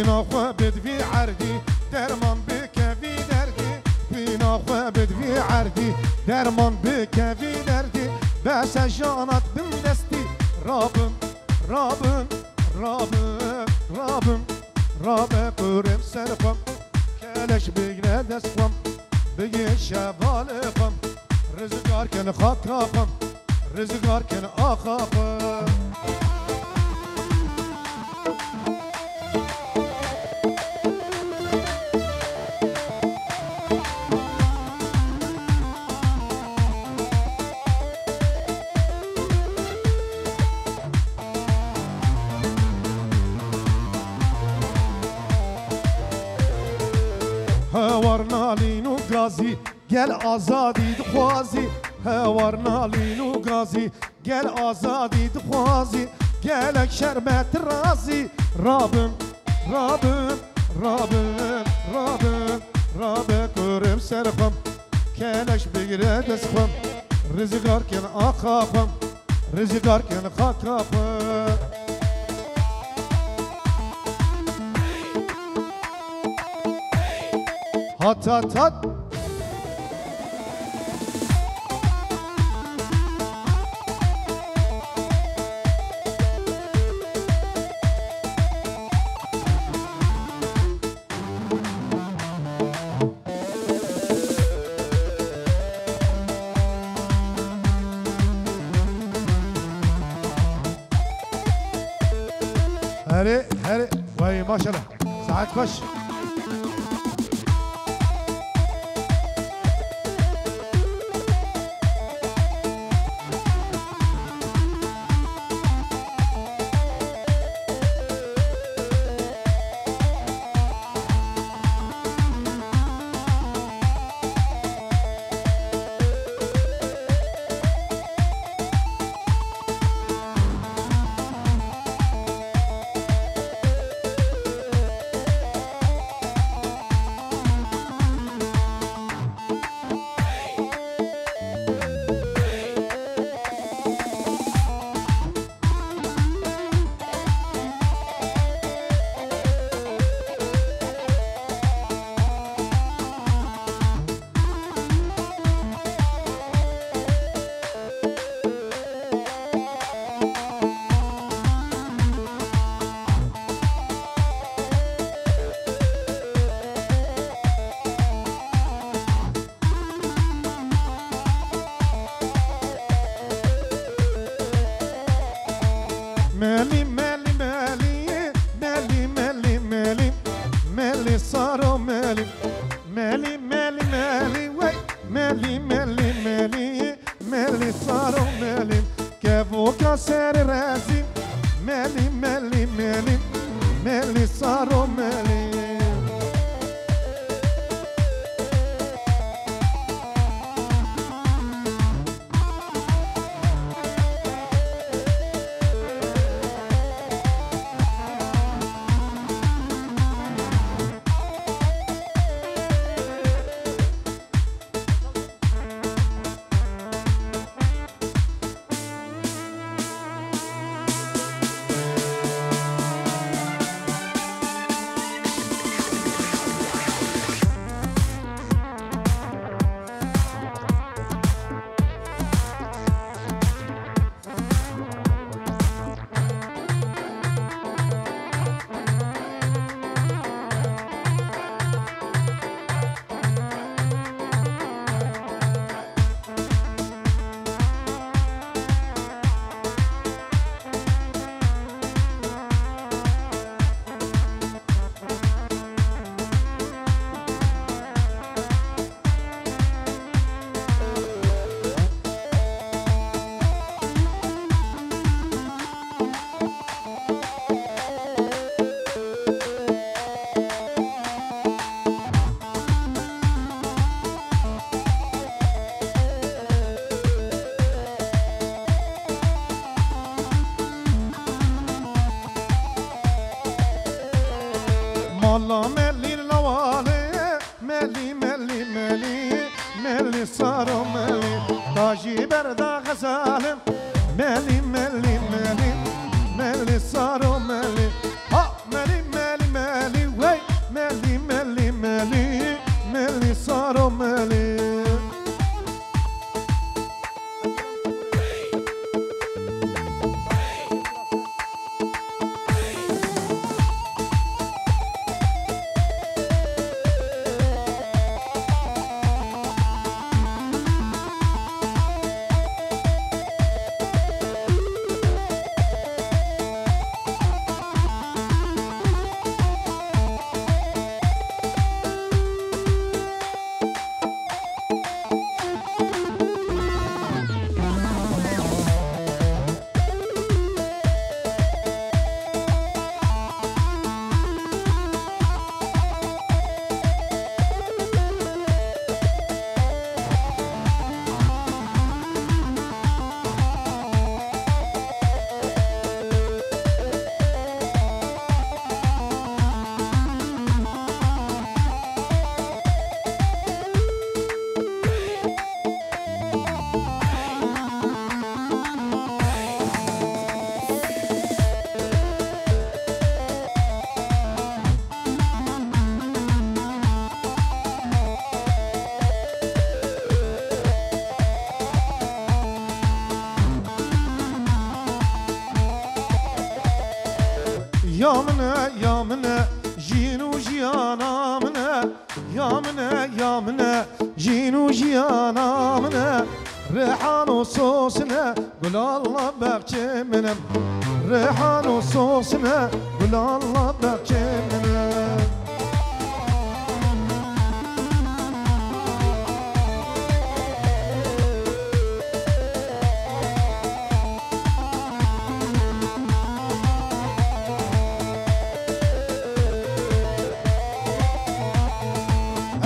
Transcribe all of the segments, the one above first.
بينا خوابد في عردي درمان بكفي دردي بينا خوابد في عردي درمان بكفي دردي بس جانت بمدستي رابم رابم رابم رابم رابم قرم سرفم كلش بگره دستم بگی شوالقم رزگار کن خاکاقم رزگار کن آخاقم هوارنالین و گازی گل آزادی دخوازی هوارنالین و گازی گل آزادی دخوازی گلک شربت رازی رابم رابم رابم رابم رابم کرم سرخم کلش بگیره دستخم رزگار کن آخاقم رزگار کن خاکاقم هات هات هات هري هري وي ما شاء الله ساعات خش مالي مالي مالي مالي مالي مالي مالي صاروا مالي مالي مالي مالي وي مالي مالي مالي مالي صاروا مالي كيفو كسر راسي مالي مالي مالي مالي صاروا مالي مالا ملي النوالي ملي ملي ملي ملي صاروا ملي طاجي بردا غزال ملي ملي ملي ملي صاروا ملي ها ملي ملي ملي Yamine yamine jinu jiyanamine Yamine yamine jinu jiyanamine Rehanu sosine Gülalla bekçeminem Rehanu sosine Gülalla bekçeminem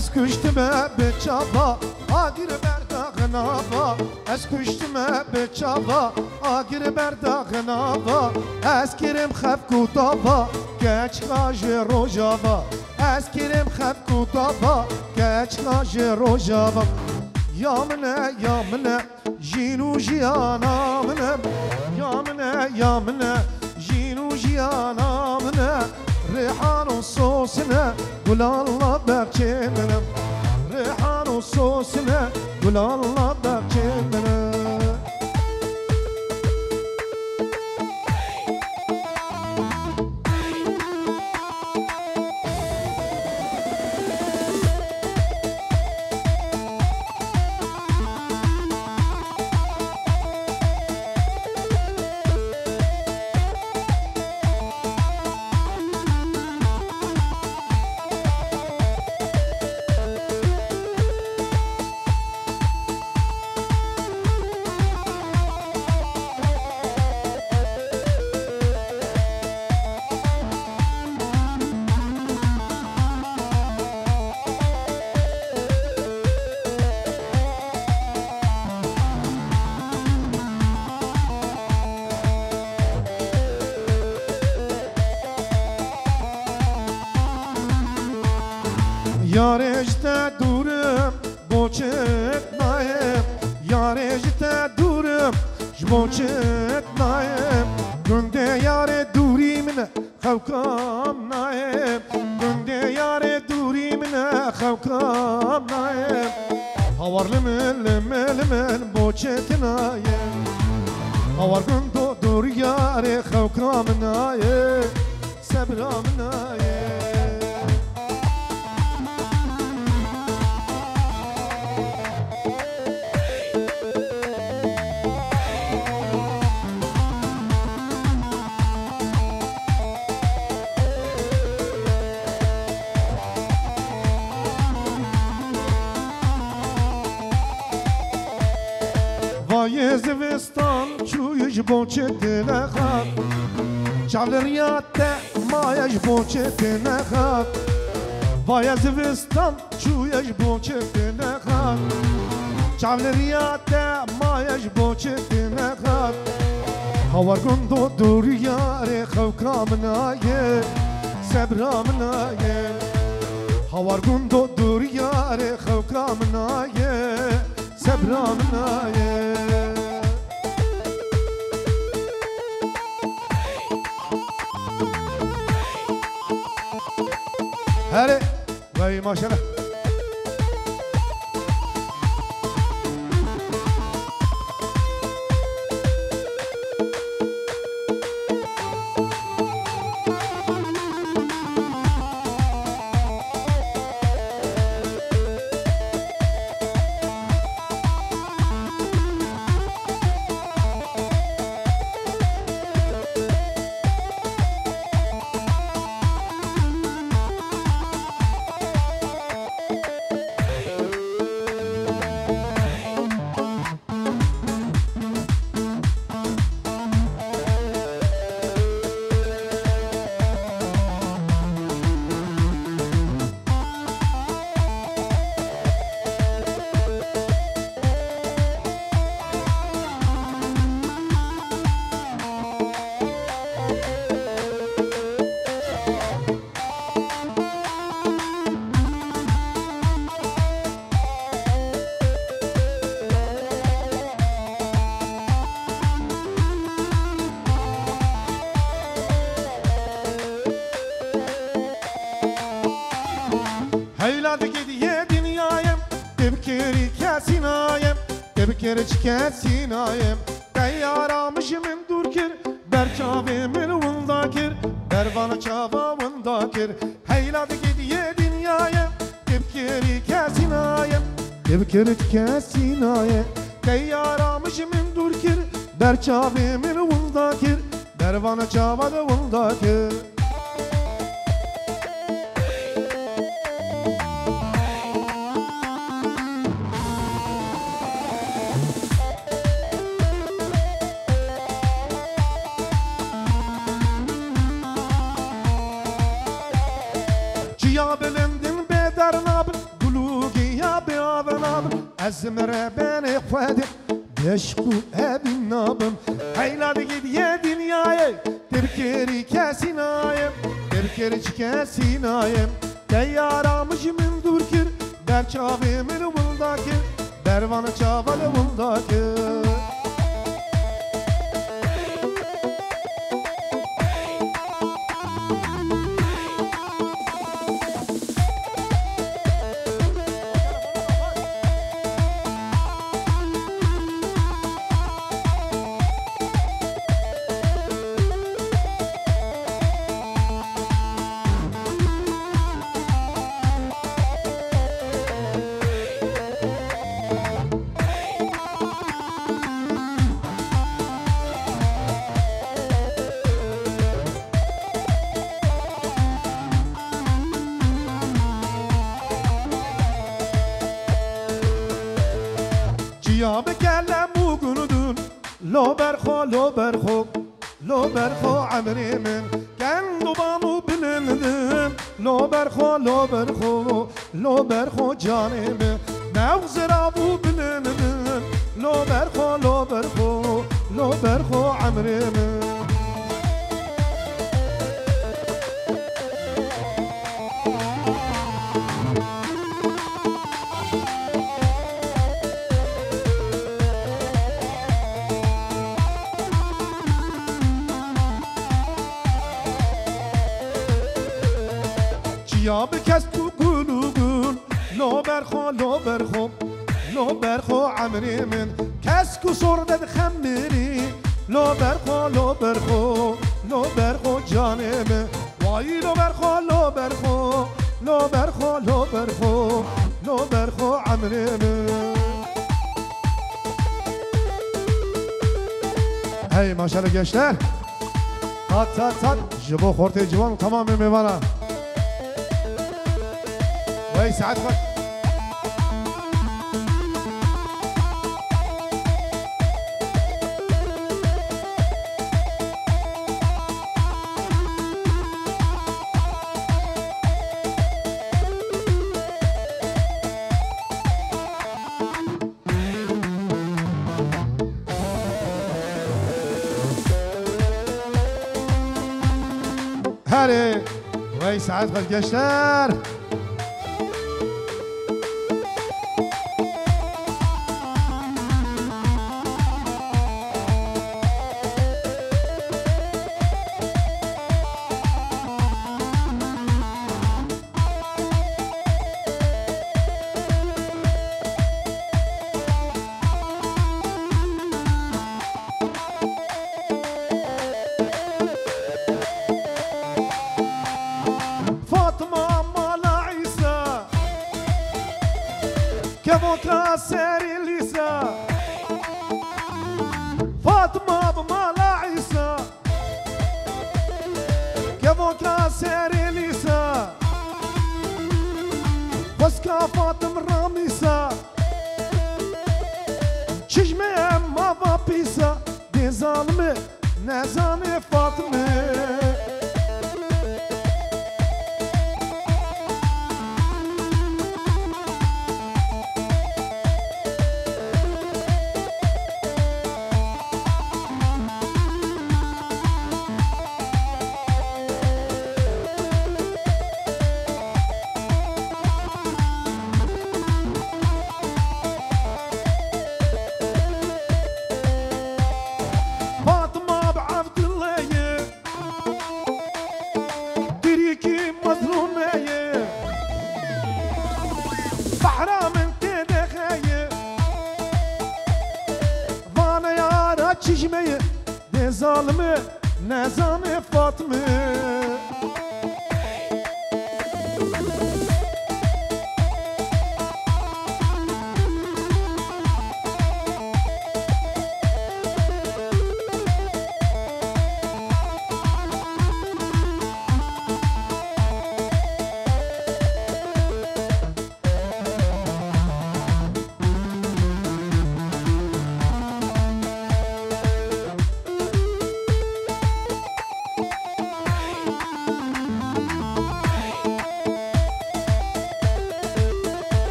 Ez kuştume beçava agir berdağınava Ez kuştume beçava agir berdağınava Ez kirim xef kutava geç gajı rojava Ez kirim xef kutava geç gajı rojava Yamine yamine jinu jiyanamine Yamine yamine jinu jiyanamine Rihanu sosine Gülalla bekçemine Rihanu sosine Gülalla bekçemine Yarejte durum boçet nayem Yarejte durum boçet nayem Günde yare durimine xevkam nayem Günde yare durimine xevkam nayem Havarlı mel boçet nayem Havar gündo dur yare xevkam nayem Sebram nayem Vay zivistan çuyuş boçetine xat Çavleriyatte mayaj boçetine xat Vay zivistan çuyuş boçetine xat Çavleriyatte mayaj boçetine xat Havar gundo dur yare xevkamına ye Sebramına ye Havar gundo dur yare xevkamına ye Sebramına ye Hele vay maşallah sinayem Tebkere çike sinayem Beyyaramışımın durkir Berkavimin vundakir Dervanı çavavındakir Heyladı gidiye dünyaya Tebkiri kesinayem Tebkiri kesinayem Teyyaramışımın durkir Berçavimin vundakir Dervanı çavadı vundakir Ciya bilindin bedar nabın Gulugi ya beavın nabın Ezmire beni kvedim Beşku ebin nabım Heyladı gidiye dünyaya Tebkiri kesinayem Tebkiri kesinayem Teyyaramışımın durkir Berçavimin vundakir Dervanı çavalı vundakir Ya bekellem bugünüdün Lo berxo amrimin Kendi banu bilindim Lo berxo canimi Mevzira bu bilindim Lo berxo amrimin Ya bekes tu gulugun Lo berxo amrimin Kes ku sordet khemmiri Lo berxo canimi Vay lo berxo amrimin Hey maşallah gençler Tat Jibo khorte civan tamamen mevana Vay saat bak. Hadi. Vay saat bak gençler. ساري ليسا فاطمة بمالا عيسى كيفوكا ساري ليسا واسكا فاطمة راميسا چشمه ما بابيسا دي ظالمه نزاني فاطمه جان فاطمه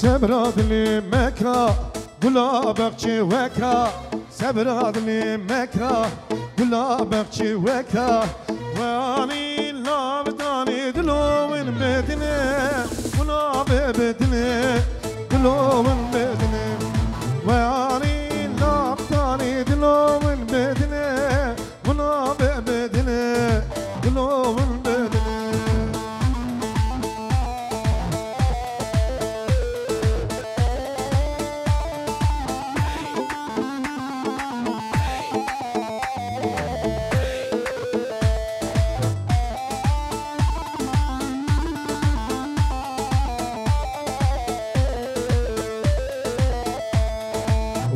سبرادني مكة قلابك وكا سبرادني مكة قلابك وكا واني لابداني دلو من بدني قلاب بدني دلو من بدني واني لابداني دلو من بدني قلاب بدني دلو من بدني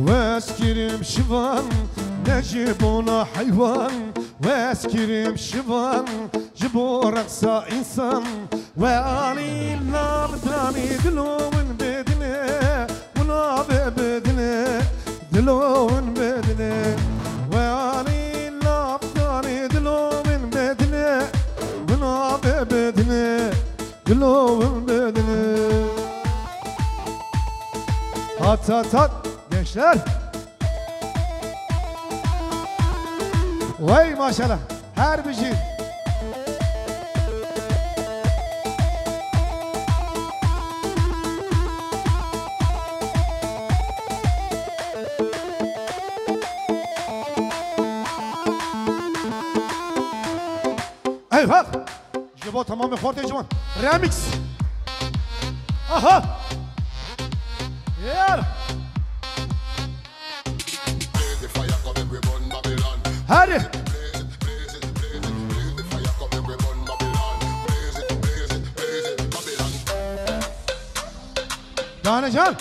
واسكرم شبان نجيبونا حيوان واسكرم شبان جبو رقصة إنسان واني لابداني دلو من بدني وناب بدني دلو من بدني واني لابداني دلو من بدني وناب بدني دلو من بدني هات هات هات gençler. Vay maşallah. Her bir şey. Eyvah. Jibo tamamen forte civan. Remix. Aha. Yeah. Hadi. Canecan.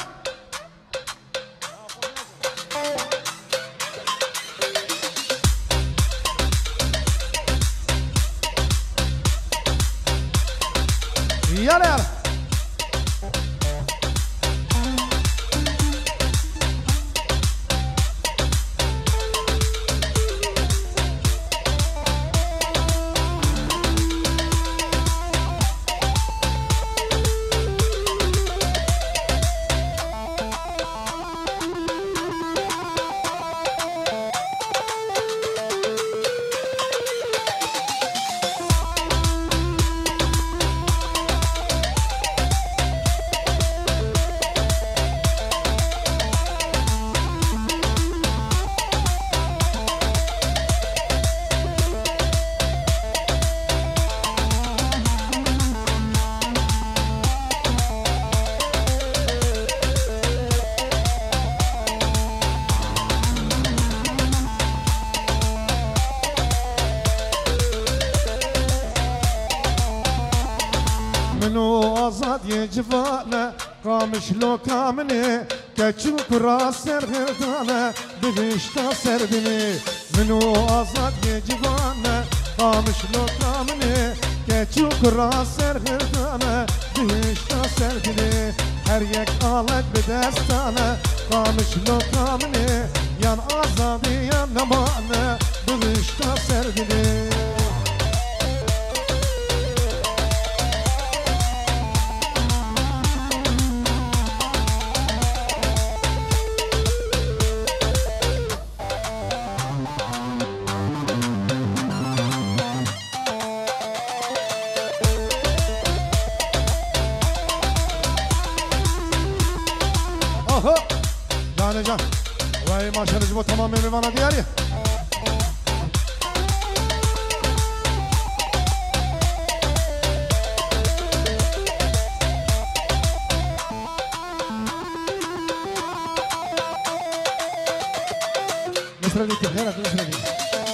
Yala yala. منو آزاد یه جوانه قامش لو کامنه کچوک را سر گردانه بهشتا سر بینه منو آزاد یه جوانه قامش لو کامنه کچوک را سر گردانه بهشتا سر بینه هر یک آلت به دستانه قامش لو کامنه Yan azadi yan namane Bılışta serdilir Oho! Cane can. Vay maşallah bu tamam evi bana diğer ya. Nasıl diyeyim? Herhalde nasıl diyeyim?